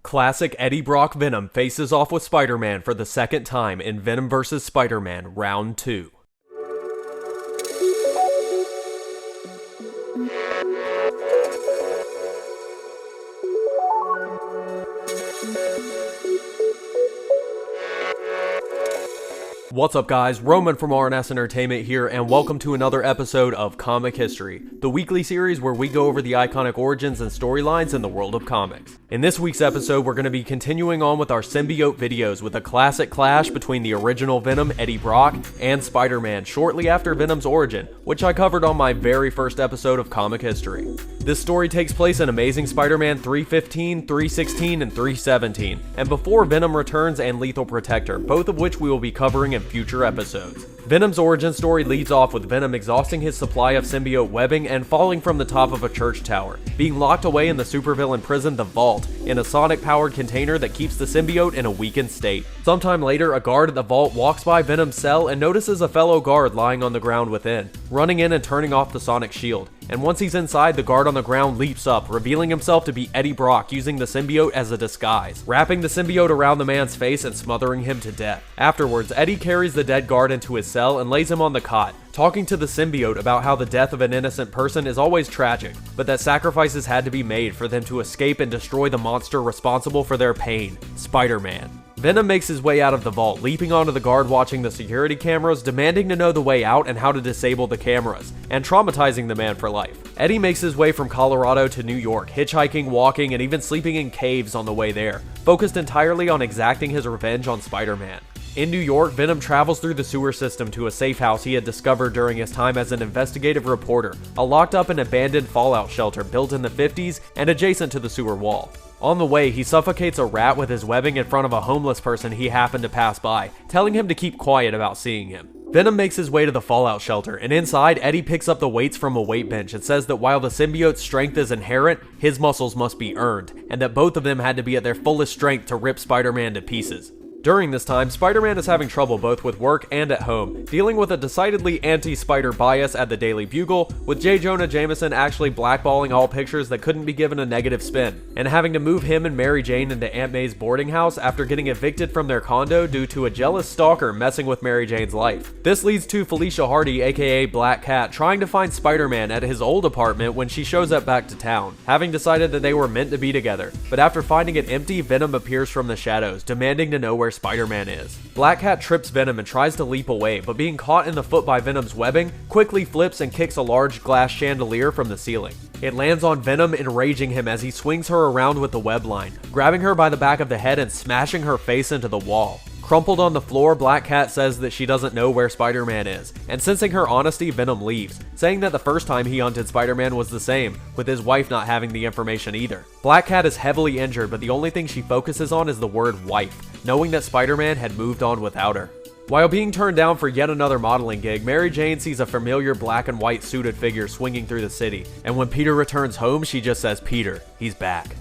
Classic Eddie Brock Venom faces off with Spider-Man for the second time in Venom vs. Spider-Man Round 2. What's up guys, Roman from R&S Entertainment here, and welcome to another episode of Comic History, the weekly series where we go over the iconic origins and storylines in the world of comics. In this week's episode, we're going to be continuing on with our symbiote videos with a classic clash between the original Venom, Eddie Brock, and Spider-Man shortly after Venom's origin, which I covered on my very first episode of Comic History. This story takes place in Amazing Spider-Man 315, 316, and 317, and before Venom returns and Lethal Protector, both of which we will be covering in future episodes. Venom's origin story leads off with Venom exhausting his supply of symbiote webbing and falling from the top of a church tower, being locked away in the supervillain prison The Vault, in a sonic-powered container that keeps the symbiote in a weakened state. Sometime later, a guard at the Vault walks by Venom's cell and notices a fellow guard lying on the ground within, running in and turning off the sonic shield. And once he's inside, the guard on the ground leaps up, revealing himself to be Eddie Brock using the symbiote as a disguise, wrapping the symbiote around the man's face and smothering him to death. Afterwards, Eddie carries the dead guard into his cell and lays him on the cot, talking to the symbiote about how the death of an innocent person is always tragic, but that sacrifices had to be made for them to escape and destroy the monster responsible for their pain, Spider-Man. Venom makes his way out of the vault, leaping onto the guard watching the security cameras, demanding to know the way out and how to disable the cameras, and traumatizing the man for life. Eddie makes his way from Colorado to New York, hitchhiking, walking, and even sleeping in caves on the way there, focused entirely on exacting his revenge on Spider-Man. In New York, Venom travels through the sewer system to a safe house he had discovered during his time as an investigative reporter, a locked-up and abandoned fallout shelter built in the 50s and adjacent to the sewer wall. On the way, he suffocates a rat with his webbing in front of a homeless person he happened to pass by, telling him to keep quiet about seeing him. Venom makes his way to the fallout shelter, and inside, Eddie picks up the weights from a weight bench and says that while the symbiote's strength is inherent, his muscles must be earned, and that both of them had to be at their fullest strength to rip Spider-Man to pieces. During this time, Spider-Man is having trouble both with work and at home, dealing with a decidedly anti-Spider bias at the Daily Bugle, with J. Jonah Jameson actually blackballing all pictures that couldn't be given a negative spin, and having to move him and Mary Jane into Aunt May's boarding house after getting evicted from their condo due to a jealous stalker messing with Mary Jane's life. This leads to Felicia Hardy, aka Black Cat, trying to find Spider-Man at his old apartment when she shows up back to town, having decided that they were meant to be together, but after finding it empty, Venom appears from the shadows, demanding to know where Spider-Man is. Black Cat trips Venom and tries to leap away, but being caught in the foot by Venom's webbing, quickly flips and kicks a large glass chandelier from the ceiling. It lands on Venom, enraging him as he swings her around with the web line, grabbing her by the back of the head and smashing her face into the wall. Crumpled on the floor, Black Cat says that she doesn't know where Spider-Man is, and sensing her honesty, Venom leaves, saying that the first time he hunted Spider-Man was the same, with his wife not having the information either. Black Cat is heavily injured, but the only thing she focuses on is the word wife, knowing that Spider-Man had moved on without her. While being turned down for yet another modeling gig, Mary Jane sees a familiar black and white suited figure swinging through the city, and when Peter returns home, she just says, "Peter, he's back."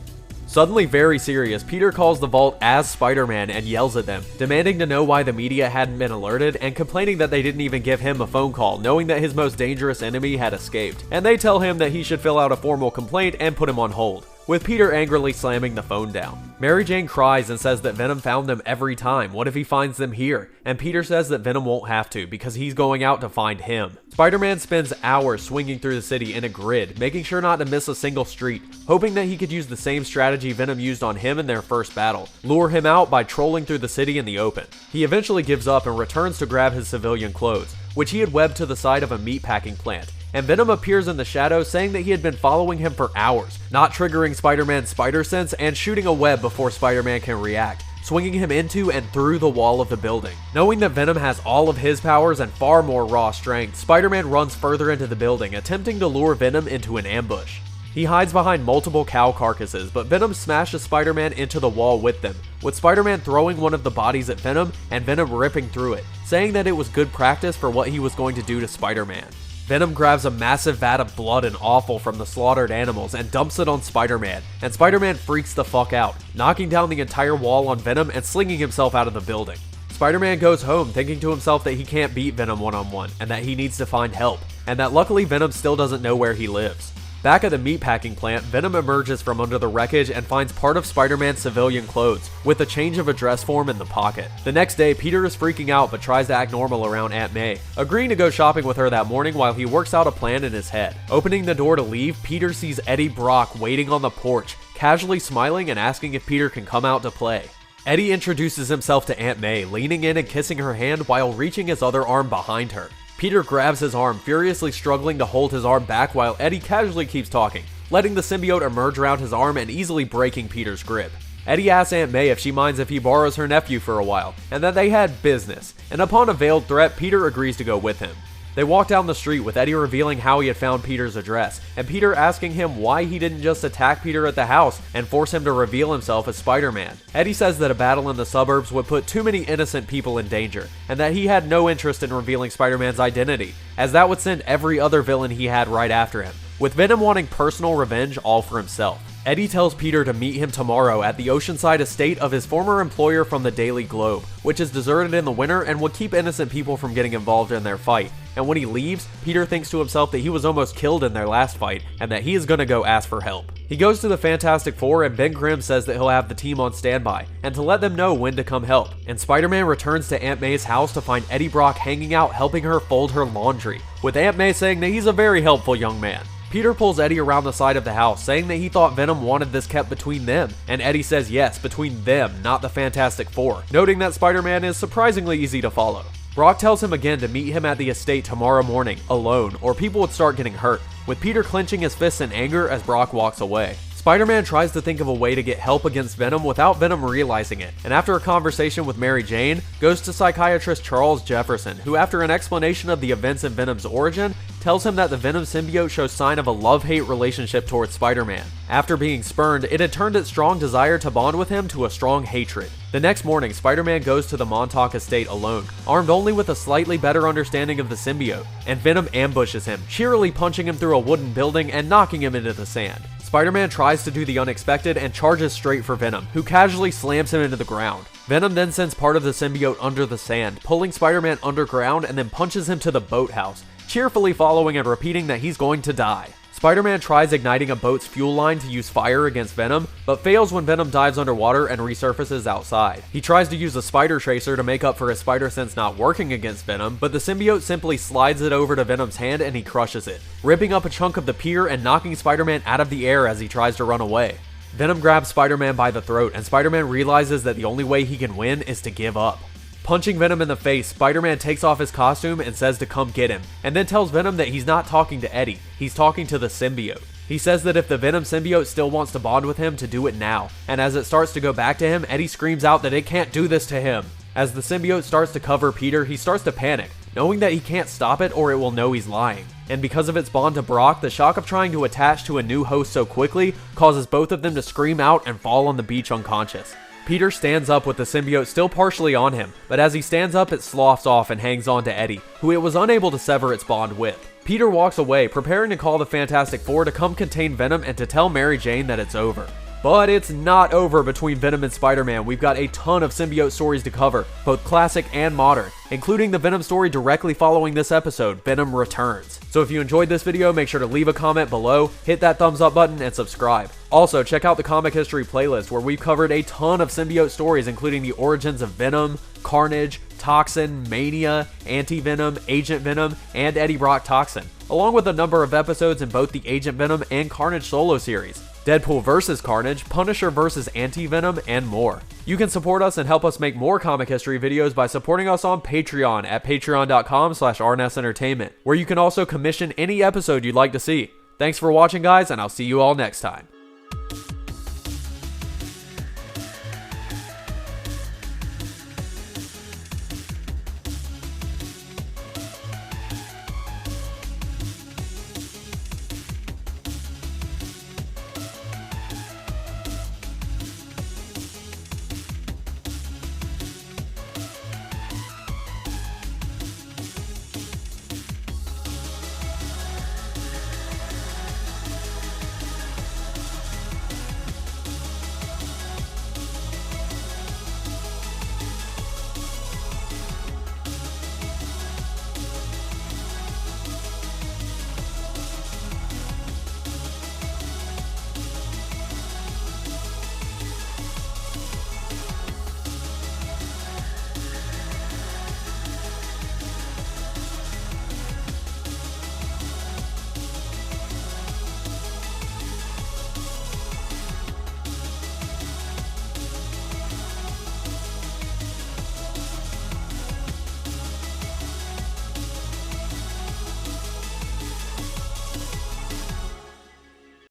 Suddenly very serious, Peter calls the Vault as Spider-Man and yells at them, demanding to know why the media hadn't been alerted and complaining that they didn't even give him a phone call, knowing that his most dangerous enemy had escaped. And they tell him that he should fill out a formal complaint and put him on hold, with Peter angrily slamming the phone down. Mary Jane cries and says that Venom found them every time. What if he finds them here? And Peter says that Venom won't have to because he's going out to find him. Spider-Man spends hours swinging through the city in a grid, making sure not to miss a single street, hoping that he could use the same strategy Venom used on him in their first battle, lure him out by trolling through the city in the open. He eventually gives up and returns to grab his civilian clothes, which he had webbed to the side of a meatpacking plant. And Venom appears in the shadows, saying that he had been following him for hours, not triggering Spider-Man's spider sense and shooting a web before Spider-Man can react, swinging him into and through the wall of the building. Knowing that Venom has all of his powers and far more raw strength, Spider-Man runs further into the building, attempting to lure Venom into an ambush. He hides behind multiple cow carcasses, but Venom smashes Spider-Man into the wall with them, with Spider-Man throwing one of the bodies at Venom and Venom ripping through it, saying that it was good practice for what he was going to do to Spider-Man. Venom grabs a massive vat of blood and offal from the slaughtered animals and dumps it on Spider-Man, and Spider-Man freaks the fuck out, knocking down the entire wall on Venom and slinging himself out of the building. Spider-Man goes home thinking to himself that he can't beat Venom one-on-one and that he needs to find help, and that luckily Venom still doesn't know where he lives. Back at the meatpacking plant, Venom emerges from under the wreckage and finds part of Spider-Man's civilian clothes, with a change of address form in the pocket. The next day, Peter is freaking out but tries to act normal around Aunt May, agreeing to go shopping with her that morning while he works out a plan in his head. Opening the door to leave, Peter sees Eddie Brock waiting on the porch, casually smiling and asking if Peter can come out to play. Eddie introduces himself to Aunt May, leaning in and kissing her hand while reaching his other arm behind her. Peter grabs his arm, furiously struggling to hold his arm back while Eddie casually keeps talking, letting the symbiote emerge around his arm and easily breaking Peter's grip. Eddie asks Aunt May if she minds if he borrows her nephew for a while, and that they had business, and upon a veiled threat, Peter agrees to go with him. They walk down the street with Eddie revealing how he had found Peter's address, and Peter asking him why he didn't just attack Peter at the house and force him to reveal himself as Spider-Man. Eddie says that a battle in the suburbs would put too many innocent people in danger, and that he had no interest in revealing Spider-Man's identity, as that would send every other villain he had right after him, with Venom wanting personal revenge all for himself. Eddie tells Peter to meet him tomorrow at the oceanside estate of his former employer from the Daily Globe, which is deserted in the winter and would keep innocent people from getting involved in their fight. And when he leaves, Peter thinks to himself that he was almost killed in their last fight, and that he is gonna go ask for help. He goes to the Fantastic Four, and Ben Grimm says that he'll have the team on standby, and to let them know when to come help. And Spider-Man returns to Aunt May's house to find Eddie Brock hanging out helping her fold her laundry, with Aunt May saying that he's a very helpful young man. Peter pulls Eddie around the side of the house, saying that he thought Venom wanted this kept between them, and Eddie says yes, between them, not the Fantastic Four, noting that Spider-Man is surprisingly easy to follow. Brock tells him again to meet him at the estate tomorrow morning, alone, or people would start getting hurt, with Peter clenching his fists in anger as Brock walks away. Spider-Man tries to think of a way to get help against Venom without Venom realizing it, and after a conversation with Mary Jane, goes to psychiatrist Charles Jefferson, who after an explanation of the events in Venom's origin, tells him that the Venom symbiote shows sign of a love-hate relationship towards Spider-Man. After being spurned, it had turned its strong desire to bond with him to a strong hatred. The next morning, Spider-Man goes to the Montauk estate alone, armed only with a slightly better understanding of the symbiote, and Venom ambushes him, cheerily punching him through a wooden building and knocking him into the sand. Spider-Man tries to do the unexpected and charges straight for Venom, who casually slams him into the ground. Venom then sends part of the symbiote under the sand, pulling Spider-Man underground and then punches him to the boathouse, cheerfully following and repeating that he's going to die. Spider-Man tries igniting a boat's fuel line to use fire against Venom, but fails when Venom dives underwater and resurfaces outside. He tries to use a spider tracer to make up for his spider sense not working against Venom, but the symbiote simply slides it over to Venom's hand and he crushes it, ripping up a chunk of the pier and knocking Spider-Man out of the air as he tries to run away. Venom grabs Spider-Man by the throat, and Spider-Man realizes that the only way he can win is to give up. Punching Venom in the face, Spider-Man takes off his costume and says to come get him, and then tells Venom that he's not talking to Eddie, he's talking to the symbiote. He says that if the Venom symbiote still wants to bond with him, to do it now, and as it starts to go back to him, Eddie screams out that it can't do this to him. As the symbiote starts to cover Peter, he starts to panic, knowing that he can't stop it or it will know he's lying. And because of its bond to Brock, the shock of trying to attach to a new host so quickly causes both of them to scream out and fall on the beach unconscious. Peter stands up with the symbiote still partially on him, but as he stands up it sloughs off and hangs on to Eddie, who it was unable to sever its bond with. Peter walks away, preparing to call the Fantastic Four to come contain Venom and to tell Mary Jane that it's over. But it's not over between Venom and Spider-Man. We've got a ton of symbiote stories to cover, both classic and modern, including the Venom story directly following this episode, Venom Returns. So if you enjoyed this video, make sure to leave a comment below, hit that thumbs up button, and subscribe. Also, check out the Comic History playlist where we've covered a ton of symbiote stories, including the origins of Venom, Carnage, Toxin, Mania, Anti-Venom, Agent Venom, and Eddie Brock Toxin, along with a number of episodes in both the Agent Venom and Carnage solo series, Deadpool vs. Carnage, Punisher vs. Anti-Venom, and more. You can support us and help us make more comic history videos by supporting us on Patreon at patreon.com/rnsentertainment, where you can also commission any episode you'd like to see. Thanks for watching, guys, and I'll see you all next time.